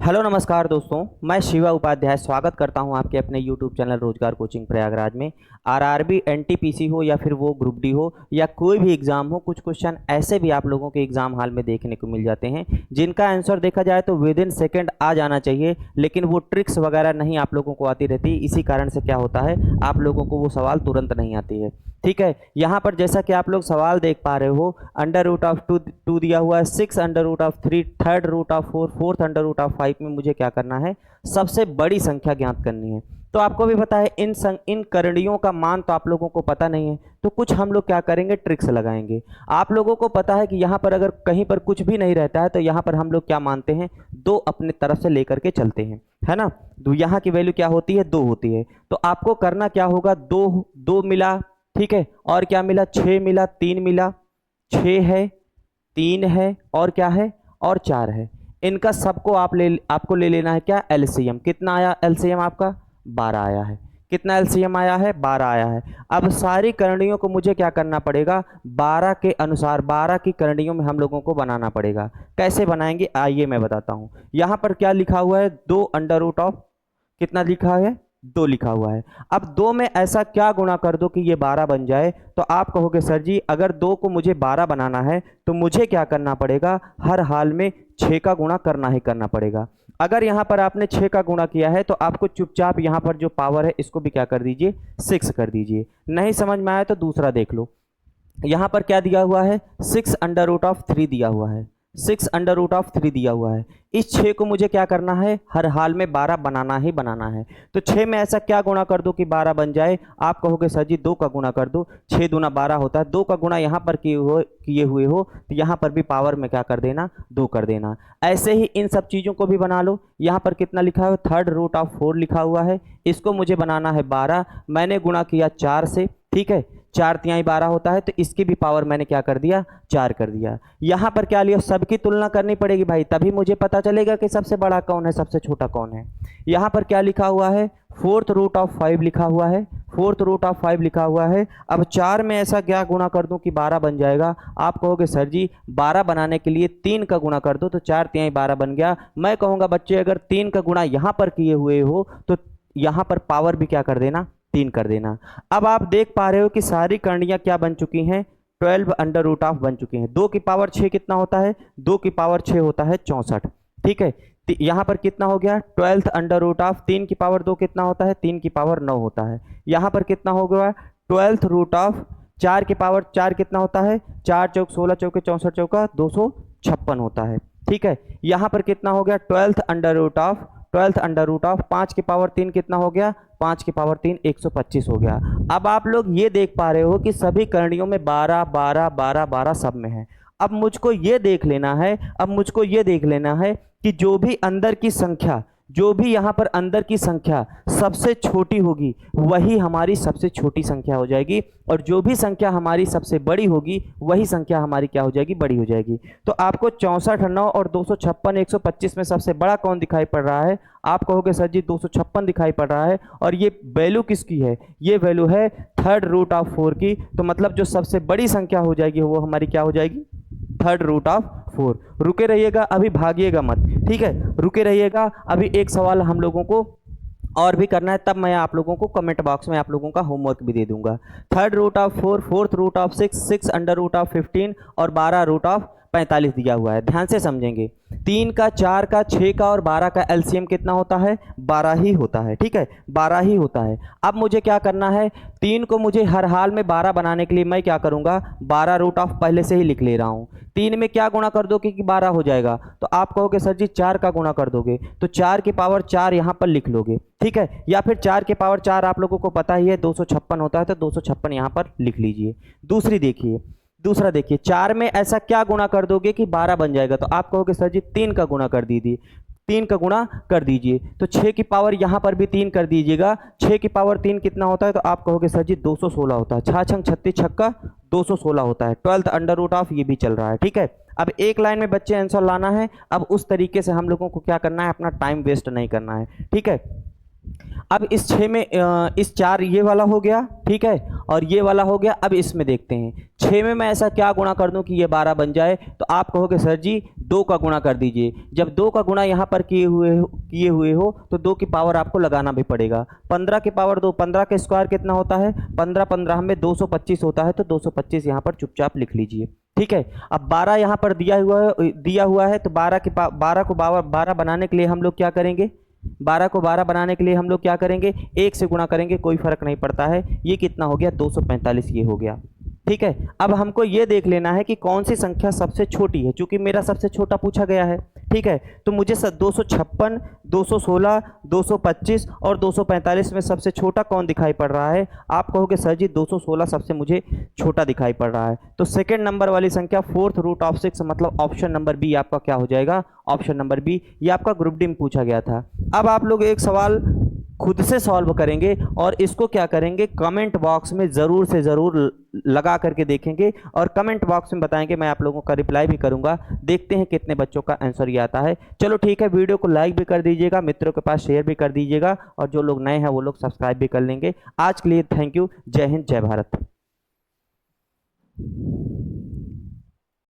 Hello नमस्कार दोस्तों, मैं शिवा उपाध्याय स्वागत करता हूं आपके अपने यूट्यूब चैनल रोजगार कोचिंग प्रयागराज में। आरआरबी एनटीपीसी हो या फिर वो ग्रुप डी हो या कोई भी एग्ज़ाम हो, कुछ क्वेश्चन ऐसे भी आप लोगों के एग्ज़ाम हॉल में देखने को मिल जाते हैं जिनका आंसर देखा जाए तो विद इन सेकेंड आ जाना चाहिए, लेकिन वो ट्रिक्स वगैरह नहीं आप लोगों को आती रहती। इसी कारण से क्या होता है, आप लोगों को वो सवाल तुरंत नहीं आती है। ठीक है, यहाँ पर जैसा कि आप लोग सवाल देख पा रहे हो, अंडर रूट ऑफ टू दिया हुआ है, 6 under root of 3, third root of 4, fourth under root of 5 में मुझे क्या करना है, सबसे बड़ी संख्या ज्ञात करनी है। तो आपको भी पता है इन करणियों का मान तो आप लोगों को पता नहीं है, तो कुछ हम लोग क्या करेंगे, ट्रिक्स लगाएंगे। आप लोगों को पता है कि यहाँ पर अगर कहीं पर कुछ भी नहीं रहता है तो यहाँ पर हम लोग क्या मानते हैं, 2 अपने तरफ से लेकर के चलते हैं, है ना। तो यहाँ की वैल्यू क्या होती है, 2 होती है। तो आपको करना क्या होगा, 2 मिला, ठीक है, और क्या मिला, 6 मिला, 3 मिला, 6 है, 3 है, और क्या है, और 4 है। इनका सबको आपको ले लेना है क्या, एलसीएम। कितना आया एलसीएम आपका, 12 आया है। कितना एलसीएम आया है, 12 आया है। अब सारी करणियों को मुझे क्या करना पड़ेगा, 12 के अनुसार 12 की करणियों में हम लोगों को बनाना पड़ेगा। कैसे बनाएंगे आइए मैं बताता हूं। यहां पर क्या लिखा हुआ है, 2 अंडर रूट ऑफ कितना लिखा है, 2 लिखा हुआ है। अब 2 में ऐसा क्या गुणा कर दो कि ये 12 बन जाए। तो आप कहोगे सर जी अगर 2 को मुझे 12 बनाना है तो मुझे क्या करना पड़ेगा, हर हाल में 6 का गुणा करना ही करना पड़ेगा। अगर यहाँ पर आपने 6 का गुणा किया है तो आपको चुपचाप यहाँ पर जो पावर है इसको भी क्या कर दीजिए, 6 कर दीजिए। नहीं समझ में आया तो दूसरा देख लो। यहाँ पर क्या दिया हुआ है, 6 अंडर रूट ऑफ 3 दिया हुआ है, 6 अंडर रूट ऑफ 3 दिया हुआ है। इस 6 को मुझे क्या करना है, हर हाल में 12 बनाना ही बनाना है। तो 6 में ऐसा क्या गुणा कर दो कि 12 बन जाए। आप कहोगे सर जी 2 का गुणा कर दो, 6 दूना 12 होता है। 2 का गुणा यहाँ पर किए हुए हो तो यहाँ पर भी पावर में क्या कर देना, 2 कर देना। ऐसे ही इन सब चीज़ों को भी बना लो। यहाँ पर कितना लिखा है, थर्ड रूट ऑफ 4 लिखा हुआ है, इसको मुझे बनाना है 12। मैंने गुणा किया 4 से, ठीक है, 4 तिहाई 12 होता है, तो इसकी भी पावर मैंने क्या कर दिया, 4 कर दिया। यहाँ पर क्या लिया, सबकी तुलना करनी पड़ेगी भाई, तभी मुझे पता चलेगा कि सबसे बड़ा कौन है, सबसे छोटा कौन है। यहाँ पर क्या लिखा हुआ है, फोर्थ रूट ऑफ 5 लिखा हुआ है, फोर्थ रूट ऑफ 5 लिखा हुआ है। अब 4 में ऐसा क्या गुणा कर दूं कि 12 बन जाएगा। आप कहोगे सर जी 12 बनाने के लिए 3 का गुणा कर दो तो 4 तिहाई 12 बन गया। मैं कहूँगा बच्चे अगर 3 का गुणा यहाँ पर किए हुए हो तो यहाँ पर पावर भी क्या कर देना, 3 कर देना। अब आप देख पा रहे हो कि सारी करणियां क्या बन चुकी हैं, 12 अंडर रूट ऑफ बन चुकी हैं। 2 की पावर 6 कितना होता है, 2 की पावर 6 होता है 64, ठीक है। यहाँ पर कितना हो गया, 12 अंडर रूट ऑफ 3 की पावर 2 कितना होता है, 3 की पावर 9 होता है। यहाँ पर कितना हो गया, 12 रूट ऑफ 4 की पावर 4 कितना होता है, 4 चौक 16 चौके 64 चौका 256 होता है, ठीक है। यहाँ पर कितना हो गया, 12 अंडर रूट ऑफ 5 की पावर 3 कितना हो गया, 5 की पावर 3 125 हो गया। अब आप लोग ये देख पा रहे हो कि सभी करणियों में 12 12 12 12 सब में है। अब मुझको ये देख लेना है, कि जो भी अंदर की संख्या, जो भी यहाँ पर अंदर की संख्या सबसे छोटी होगी वही हमारी सबसे छोटी संख्या हो जाएगी, और जो भी संख्या हमारी सबसे बड़ी होगी वही संख्या हमारी क्या हो जाएगी, बड़ी हो जाएगी। तो आपको 64 9 और 256 125 में सबसे बड़ा कौन दिखाई पड़ रहा है। आप कहोगे सर जी 256 दिखाई पड़ रहा है, और ये वैल्यू किसकी है, ये वैल्यू है थर्ड रूट ऑफ 4 की। तो मतलब जो सबसे बड़ी संख्या हो जाएगी वो हमारी क्या हो जाएगी, थर्ड रूट ऑफ 4। रुके रहिएगा, अभी भागिएगा मत, ठीक है, रुके रहिएगा। अभी एक सवाल हम लोगों को और भी करना है, तब मैं आप लोगों को कमेंट बॉक्स में आप लोगों का होमवर्क भी दे दूंगा। Third root of 4, fourth root of 6, 6 under root of 15 और 12 रूट ऑफ 45 दिया हुआ है। ध्यान से समझेंगे, 3 का 4 का 6 का और 12 का एलसीएम कितना होता है, 12 ही होता है, ठीक है, 12 ही होता है। अब मुझे क्या करना है, 3 को मुझे हर हाल में 12 बनाने के लिए मैं क्या करूंगा, 12 रूट ऑफ पहले से ही लिख ले रहा हूं। 3 में क्या गुणा कर दो कि 12 हो जाएगा। तो आप कहोगे सर जी 4 का गुणा कर दोगे तो 4 की पावर 4 यहां पर लिख लोगे, ठीक है, या फिर 4 की पावर 4 आप लोगों को पता ही है 256 होता है, तो 256 यहां पर लिख लीजिए। दूसरा देखिए 4 में ऐसा क्या गुणा कर दोगे कि 12 बन जाएगा। तो आप कहोगे सर जी 3 का गुणा कर दीजिए, 3 का गुणा कर दीजिए। तो 6 की पावर यहां पर भी 3 कर दीजिएगा। 6 की पावर 3 कितना होता है, तो आप कहोगे सर जी 216 होता है। 6 छंग 36 छक्का 216 होता है। 12 अंडर रूट ऑफ ये भी चल रहा है, ठीक है। अब एक लाइन में बच्चे आंसर लाना है। अब उस तरीके से हम लोगों को क्या करना है, अपना टाइम वेस्ट नहीं करना है, ठीक है। अब इस 6 में इस 4 ये वाला हो गया, ठीक है, और ये वाला हो गया। अब इसमें देखते हैं 6 में मैं ऐसा क्या गुणा कर दूं कि ये 12 बन जाए। तो आप कहोगे सर जी 2 का गुणा कर दीजिए। जब 2 का गुणा यहाँ पर किए हुए हो तो 2 की पावर आपको लगाना भी पड़ेगा। 15 की पावर 2, 15 का स्क्वायर कितना होता है, 15 15 में 225 होता है, तो 225 यहाँ पर चुपचाप लिख लीजिए, ठीक है। अब 12 यहाँ पर दिया हुआ है तो 12 को 12 बनाने के लिए हम लोग क्या करेंगे, 12 को 12 बनाने के लिए हम लोग क्या करेंगे, 1 से गुणा करेंगे, कोई फर्क नहीं पड़ता है। ये कितना हो गया, 245 ये हो गया, ठीक है। अब हमको ये देख लेना है कि कौन सी संख्या सबसे छोटी है, क्योंकि मेरा सबसे छोटा पूछा गया है, ठीक है। तो मुझे 256, 216, 225 और 245 में सबसे छोटा कौन दिखाई पड़ रहा है। आप कहोगे सर जी 216 सबसे मुझे छोटा दिखाई पड़ रहा है। तो सेकेंड नंबर वाली संख्या 4√6 मतलब ऑप्शन नंबर बी आपका क्या हो जाएगा, ऑप्शन नंबर बी। ये आपका ग्रुप डी में पूछा गया था। अब आप लोग एक सवाल खुद से सॉल्व करेंगे और इसको क्या करेंगे, कमेंट बॉक्स में ज़रूर से ज़रूर लगा करके देखेंगे और कमेंट बॉक्स में बताएंगे। मैं आप लोगों का रिप्लाई भी करूंगा। देखते हैं कितने बच्चों का आंसर ये आता है। चलो ठीक है, वीडियो को लाइक भी कर दीजिएगा, मित्रों के पास शेयर भी कर दीजिएगा और जो लोग नए हैं वो लोग सब्सक्राइब भी कर लेंगे। आज के लिए थैंक यू। जय हिंद, जय भारत।